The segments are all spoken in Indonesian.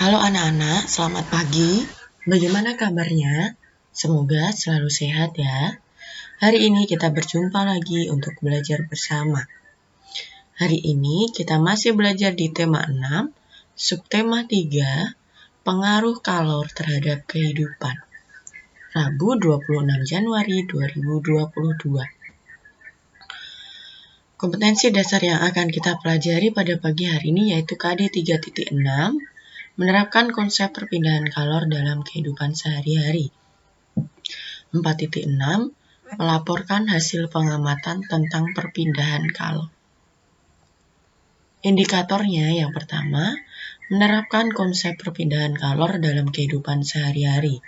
Halo anak-anak, selamat pagi. Bagaimana kabarnya? Semoga selalu sehat ya. Hari ini kita berjumpa lagi untuk belajar bersama. Hari ini kita masih belajar di tema 6, subtema 3, pengaruh kalor terhadap kehidupan. Rabu 26 Januari 2022. Kompetensi dasar yang akan kita pelajari pada pagi hari ini yaitu KD 3.6, menerapkan konsep perpindahan kalor dalam kehidupan sehari-hari. 4.6, melaporkan hasil pengamatan tentang perpindahan kalor. Indikatornya yang pertama, menerapkan konsep perpindahan kalor dalam kehidupan sehari-hari.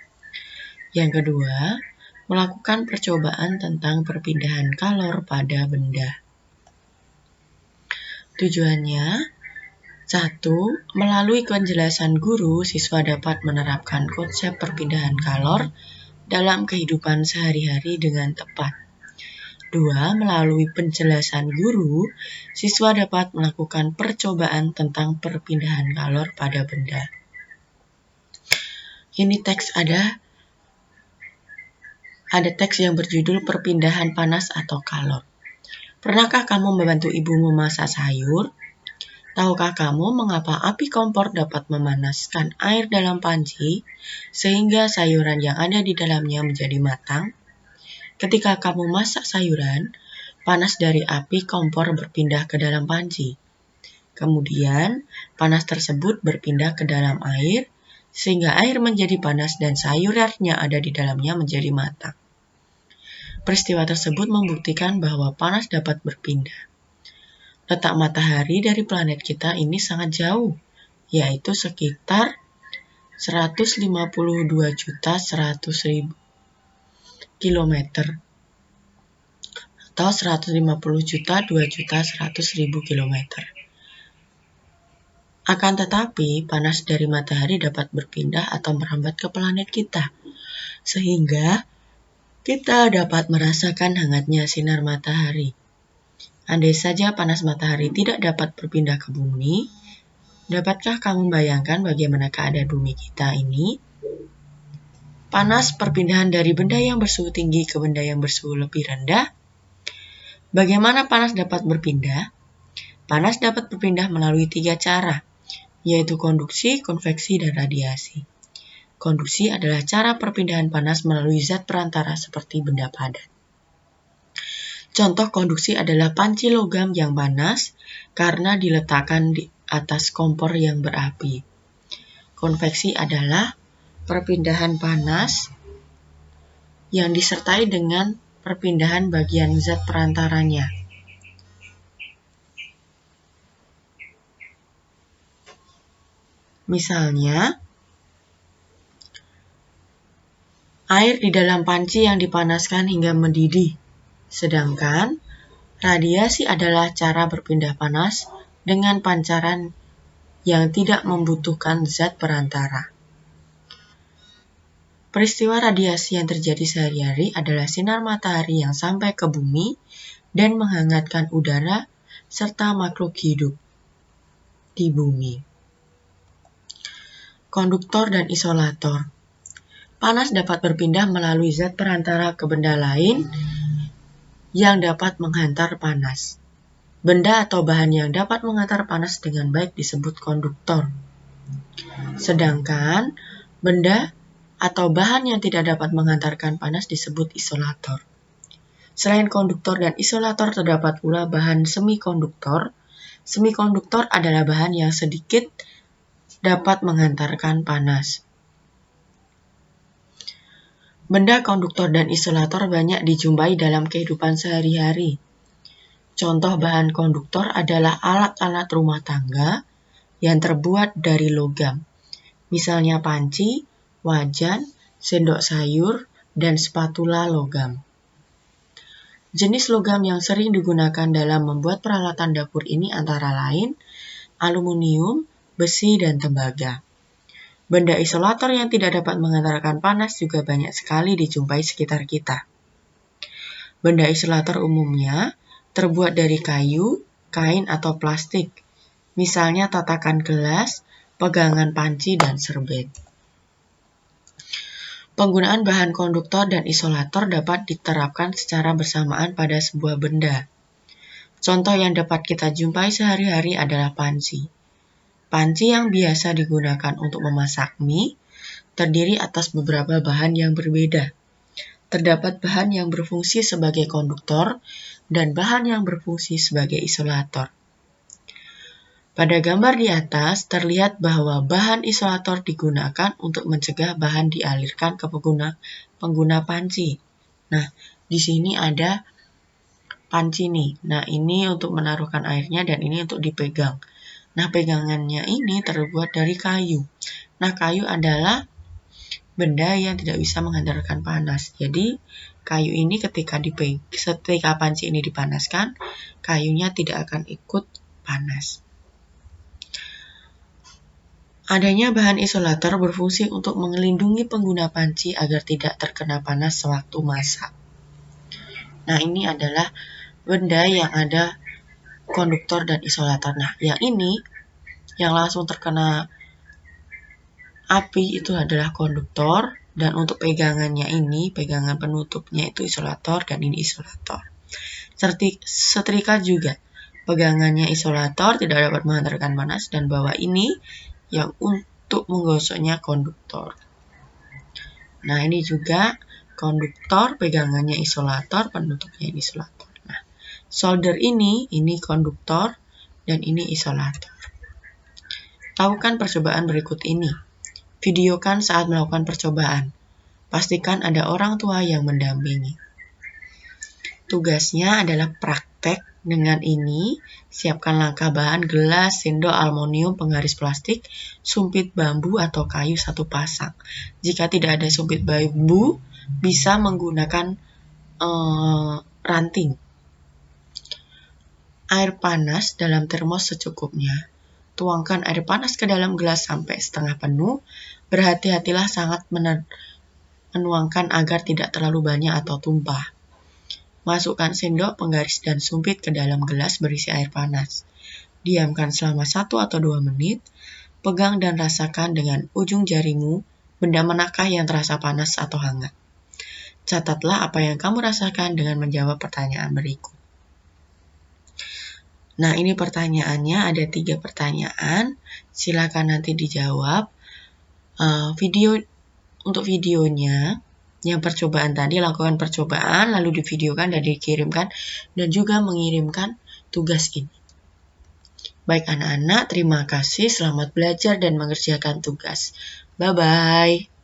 Yang kedua, melakukan percobaan tentang perpindahan kalor pada benda. Tujuannya, 1. Melalui penjelasan guru, siswa dapat menerapkan konsep perpindahan kalor dalam kehidupan sehari-hari dengan tepat. 2. Melalui penjelasan guru, siswa dapat melakukan percobaan tentang perpindahan kalor pada benda. Ini teks ada teks yang berjudul perpindahan panas atau kalor. Pernahkah kamu membantu ibu memasak sayur? Tahukah kamu mengapa api kompor dapat memanaskan air dalam panci sehingga sayuran yang ada di dalamnya menjadi matang? Ketika kamu masak sayuran, panas dari api kompor berpindah ke dalam panci. Kemudian, panas tersebut berpindah ke dalam air sehingga air menjadi panas dan sayuran yang ada di dalamnya menjadi matang. Peristiwa tersebut membuktikan bahwa panas dapat berpindah. Letak matahari dari planet kita ini sangat jauh, yaitu sekitar 152.100.000 km atau 150.002.100.000 km. Akan tetapi, panas dari matahari dapat berpindah atau merambat ke planet kita, sehingga kita dapat merasakan hangatnya sinar matahari. Andai saja panas matahari tidak dapat berpindah ke bumi, dapatkah kamu bayangkan bagaimana keadaan bumi kita ini? Panas perpindahan dari benda yang bersuhu tinggi ke benda yang bersuhu lebih rendah. Bagaimana panas dapat berpindah? Panas dapat berpindah melalui 3 cara, yaitu konduksi, konveksi, dan radiasi. Konduksi adalah cara perpindahan panas melalui zat perantara seperti benda padat. Contoh konduksi adalah panci logam yang panas karena diletakkan di atas kompor yang berapi. Konveksi adalah perpindahan panas yang disertai dengan perpindahan bagian zat perantaranya. Misalnya, air di dalam panci yang dipanaskan hingga mendidih, sedangkan radiasi adalah cara berpindah panas dengan pancaran yang tidak membutuhkan zat perantara. Peristiwa radiasi yang terjadi sehari-hari adalah sinar matahari yang sampai ke bumi dan menghangatkan udara serta makhluk hidup di bumi. Konduktor dan isolator. Panas dapat berpindah melalui zat perantara ke benda lain yang dapat menghantar panas. Benda atau bahan yang dapat menghantar panas dengan baik disebut konduktor. Sedangkan benda atau bahan yang tidak dapat menghantarkan panas disebut isolator. Selain konduktor dan isolator terdapat pula bahan semikonduktor. Semikonduktor adalah bahan yang sedikit dapat menghantarkan panas. Benda konduktor dan isolator banyak dijumpai dalam kehidupan sehari-hari. Contoh bahan konduktor adalah alat-alat rumah tangga yang terbuat dari logam. Misalnya panci, wajan, sendok sayur, dan spatula logam. Jenis logam yang sering digunakan dalam membuat peralatan dapur ini antara lain aluminium, besi, dan tembaga. Benda isolator yang tidak dapat menghantarkan panas juga banyak sekali dijumpai sekitar kita. Benda isolator umumnya terbuat dari kayu, kain, atau plastik. Misalnya tatakan gelas, pegangan panci, dan serbet. Penggunaan bahan konduktor dan isolator dapat diterapkan secara bersamaan pada sebuah benda. Contoh yang dapat kita jumpai sehari-hari adalah panci. Panci yang biasa digunakan untuk memasak mie terdiri atas beberapa bahan yang berbeda. Terdapat bahan yang berfungsi sebagai konduktor dan bahan yang berfungsi sebagai isolator. Pada gambar di atas terlihat bahwa bahan isolator digunakan untuk mencegah bahan dialirkan ke pengguna panci. Nah, di sini ada panci nih. Nah, ini untuk menaruhkan airnya dan ini untuk dipegang. Nah, pegangannya ini terbuat dari kayu. Nah, kayu adalah benda yang tidak bisa menghantarkan panas. Jadi, kayu ini ketika panci ini dipanaskan, kayunya tidak akan ikut panas. Adanya bahan isolator berfungsi untuk melindungi pengguna panci agar tidak terkena panas sewaktu masak. Nah, ini adalah benda yang ada konduktor dan isolator. Nah, yang ini yang langsung terkena api itu adalah konduktor, dan untuk pegangannya ini, pegangan penutupnya itu isolator dan ini isolator. Setrika juga, pegangannya isolator tidak dapat menghantarkan panas dan bawah ini yang untuk menggosoknya konduktor. Nah, ini juga konduktor, pegangannya isolator, penutupnya ini isolator. Nah, solder ini konduktor dan ini isolator. Lakukan percobaan berikut ini. Videokan saat melakukan percobaan. Pastikan ada orang tua yang mendampingi. Tugasnya adalah praktek dengan ini. Siapkan langkah bahan gelas, sendok, aluminium, penggaris plastik, sumpit bambu atau kayu 1 pasang. Jika tidak ada sumpit bambu, bisa menggunakan ranting. Air panas dalam termos secukupnya. Tuangkan air panas ke dalam gelas sampai setengah penuh. Berhati-hatilah sangat menuangkan agar tidak terlalu banyak atau tumpah. Masukkan sendok, penggaris, dan sumpit ke dalam gelas berisi air panas. Diamkan selama 1 atau 2 menit. Pegang dan rasakan dengan ujung jarimu benda manakah yang terasa panas atau hangat. Catatlah apa yang kamu rasakan dengan menjawab pertanyaan berikut. Nah, ini pertanyaannya, ada 3 pertanyaan. Silakan nanti dijawab. Untuk videonya, yang percobaan tadi, lakukan percobaan, lalu divideokan dan dikirimkan, dan juga mengirimkan tugas ini. Baik anak-anak, terima kasih, selamat belajar dan mengerjakan tugas. Bye-bye.